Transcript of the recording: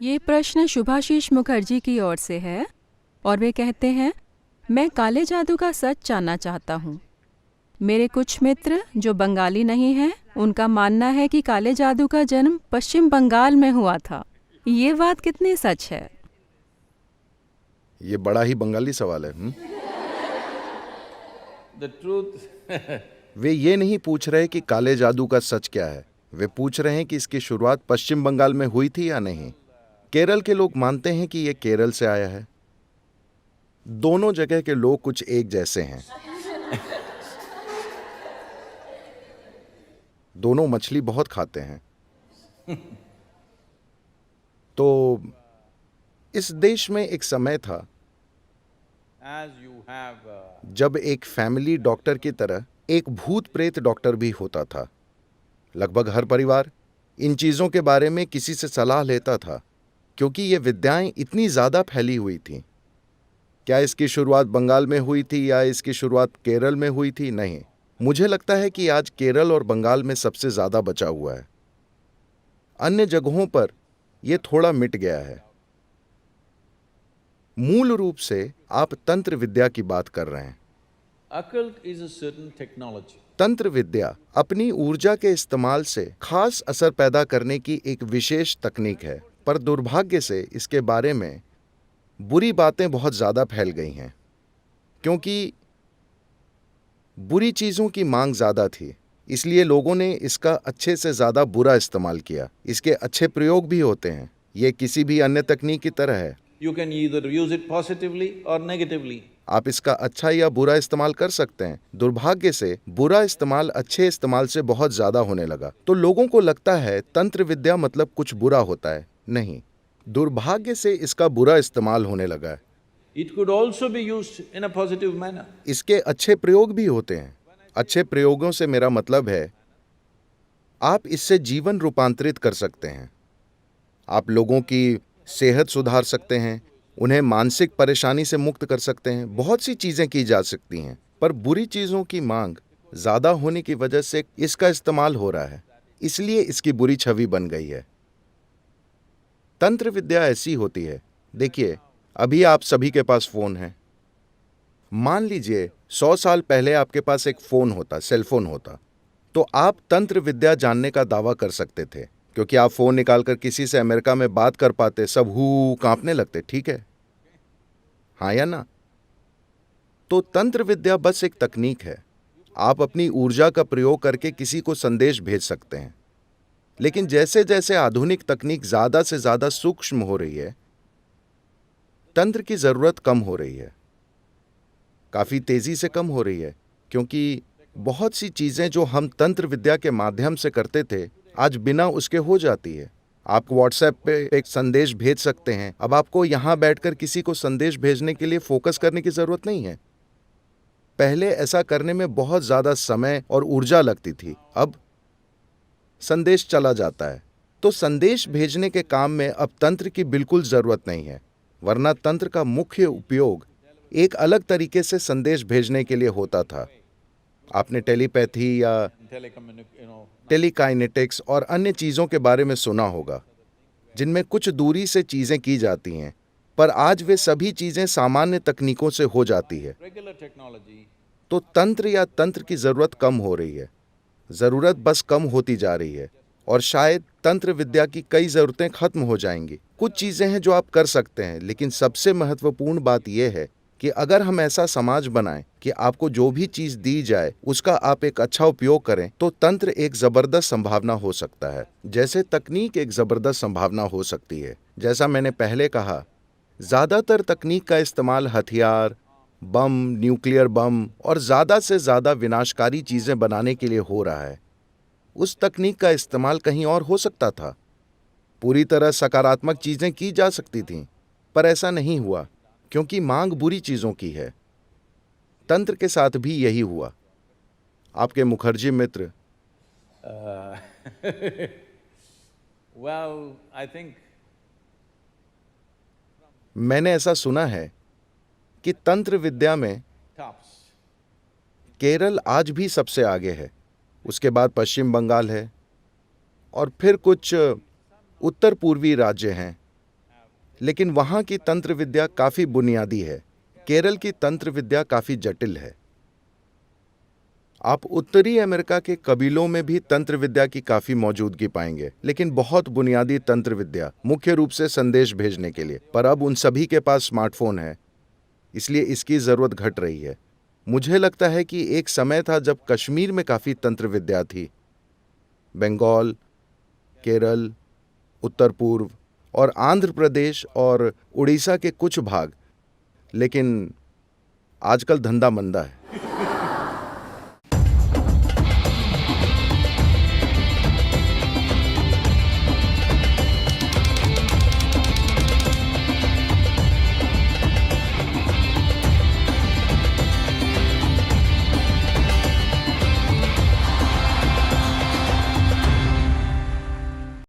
ये प्रश्न शुभाशीष मुखर्जी की ओर से है और वे कहते हैं, मैं काले जादू का सच जानना चाहता हूँ। मेरे कुछ मित्र जो बंगाली नहीं हैं, उनका मानना है कि काले जादू का जन्म पश्चिम बंगाल में हुआ था। ये बात कितनी सच है? ये बड़ा ही बंगाली सवाल है। The truth, वे ये नहीं पूछ रहे कि काले जादू का सच क्या है, वे पूछ रहे हैं कि इसकी शुरुआत पश्चिम बंगाल में हुई थी या नहीं। केरल के लोग मानते हैं कि ये केरल से आया है। दोनों जगह के लोग कुछ एक जैसे हैं। दोनों मछली बहुत खाते हैं। तो इस देश में एक समय था as you have जब एक फैमिली डॉक्टर की तरह एक भूत प्रेत डॉक्टर भी होता था। लगभग हर परिवार इन चीजों के बारे में किसी से सलाह लेता था, क्योंकि ये विद्याएं इतनी ज्यादा फैली हुई थीं। क्या इसकी शुरुआत बंगाल में हुई थी या इसकी शुरुआत केरल में हुई थी? नहीं, मुझे लगता है कि आज केरल और बंगाल में सबसे ज्यादा बचा हुआ है। अन्य जगहों पर यह थोड़ा मिट गया है। मूल रूप से आप तंत्र विद्या की बात कर रहे हैं। occult is a certain technology. तंत्र विद्या अपनी ऊर्जा के इस्तेमाल से खास असर पैदा करने की एक विशेष तकनीक है, पर दुर्भाग्य से इसके बारे में बुरी बातें बहुत ज्यादा फैल गई हैं, क्योंकि बुरी चीजों की मांग ज्यादा थी, इसलिए लोगों ने इसका अच्छे से ज्यादा बुरा इस्तेमाल किया। इसके अच्छे प्रयोग भी होते हैं, ये किसी भी अन्य तकनीक की तरह है। You can either use it positively or negatively. आप इसका अच्छा या बुरा इस्तेमाल कर सकते हैं। दुर्भाग्य से बुरा इस्तेमाल अच्छे इस्तेमाल से बहुत ज्यादा होने लगा, तो लोगों को लगता है तंत्र विद्या मतलब कुछ बुरा होता है। नहीं, दुर्भाग्य से इसका बुरा इस्तेमाल होने लगा है। It could also be used in a positive manner. इसके अच्छे प्रयोग भी होते हैं। अच्छे प्रयोगों से मेरा मतलब है आप इससे जीवन रूपांतरित कर सकते हैं। आप लोगों की सेहत सुधार सकते हैं, उन्हें मानसिक परेशानी से मुक्त कर सकते हैं। बहुत सी चीजें की जा सकती हैं, पर बुरी चीजों की मांग ज्यादा होने की वजह से इसका इस्तेमाल हो रहा है, इसलिए इसकी बुरी छवि बन गई है। तंत्र विद्या ऐसी होती है, देखिए अभी आप सभी के पास फोन है। मान लीजिए 100 साल पहले आपके पास एक फोन होता, सेलफोन होता, तो आप तंत्र विद्या जानने का दावा कर सकते थे, क्योंकि आप फोन निकालकर किसी से अमेरिका में बात कर पाते, सब हू कांपने लगते। ठीक है, हाँ या ना? तो तंत्र विद्या बस एक तकनीक है। आप अपनी ऊर्जा का प्रयोग करके किसी को संदेश भेज सकते हैं, लेकिन जैसे जैसे आधुनिक तकनीक ज्यादा से ज्यादा सूक्ष्म हो रही है, तंत्र की जरूरत कम हो रही है, काफी तेजी से कम हो रही है, क्योंकि बहुत सी चीजें जो हम तंत्र विद्या के माध्यम से करते थे, आज बिना उसके हो जाती है। आप व्हाट्सएप पे एक संदेश भेज सकते हैं। अब आपको यहां बैठकर किसी को संदेश भेजने के लिए फोकस करने की जरूरत नहीं है। पहले ऐसा करने में बहुत ज्यादा समय और ऊर्जा लगती थी, अब संदेश चला जाता है। तो संदेश भेजने के काम में अब तंत्र की बिल्कुल जरूरत नहीं है, वरना तंत्र का मुख्य उपयोग एक अलग तरीके से संदेश भेजने के लिए होता था। आपने टेलीपैथी या टेलीकाइनेटिक्स और अन्य चीजों के बारे में सुना होगा, जिनमें कुछ दूरी से चीजें की जाती हैं, पर आज वे सभी चीजें सामान्य तकनीकों से हो जाती है। Regular technology. तो तंत्र या तंत्र की जरूरत कम हो रही है, जरूरत बस कम होती जा रही है, और शायद तंत्र विद्या की कई जरूरतें खत्म हो जाएंगी। कुछ चीजें हैं जो आप कर सकते हैं, लेकिन सबसे महत्वपूर्ण बात यह है कि अगर हम ऐसा समाज बनाएं कि आपको जो भी चीज दी जाए उसका आप एक अच्छा उपयोग करें, तो तंत्र एक जबरदस्त संभावना हो सकता है, जैसे तकनीक एक जबरदस्त संभावना हो सकती है। जैसा मैंने पहले कहा, ज्यादातर तकनीक का इस्तेमाल हथियार, बम, न्यूक्लियर बम और ज्यादा से ज्यादा विनाशकारी चीजें बनाने के लिए हो रहा है। उस तकनीक का इस्तेमाल कहीं और हो सकता था। पूरी तरह सकारात्मक चीजें की जा सकती थीं, पर ऐसा नहीं हुआ, क्योंकि मांग बुरी चीजों की है। तंत्र के साथ भी यही हुआ। आपके मुखर्जी मित्र Well, I think मैंने ऐसा सुना है कि तंत्र विद्या में tops. केरल आज भी सबसे आगे है, उसके बाद पश्चिम बंगाल है, और फिर कुछ उत्तर पूर्वी राज्य हैं, लेकिन वहाँ की तंत्र विद्या काफ़ी बुनियादी है। केरल की तंत्र विद्या काफ़ी जटिल है। आप उत्तरी अमेरिका के कबीलों में भी तंत्र विद्या की काफ़ी मौजूदगी पाएंगे, लेकिन बहुत बुनियादी तंत्र विद्या, मुख्य रूप से संदेश भेजने के लिए। पर अब उन सभी के पास स्मार्टफोन है, इसलिए इसकी ज़रूरत घट रही है। मुझे लगता है कि एक समय था जब कश्मीर में काफ़ी तंत्र विद्या थी, बंगाल, केरल, उत्तर पूर्व और आंध्र प्रदेश और उड़ीसा के कुछ भाग, लेकिन आजकल धंधा मंदा है।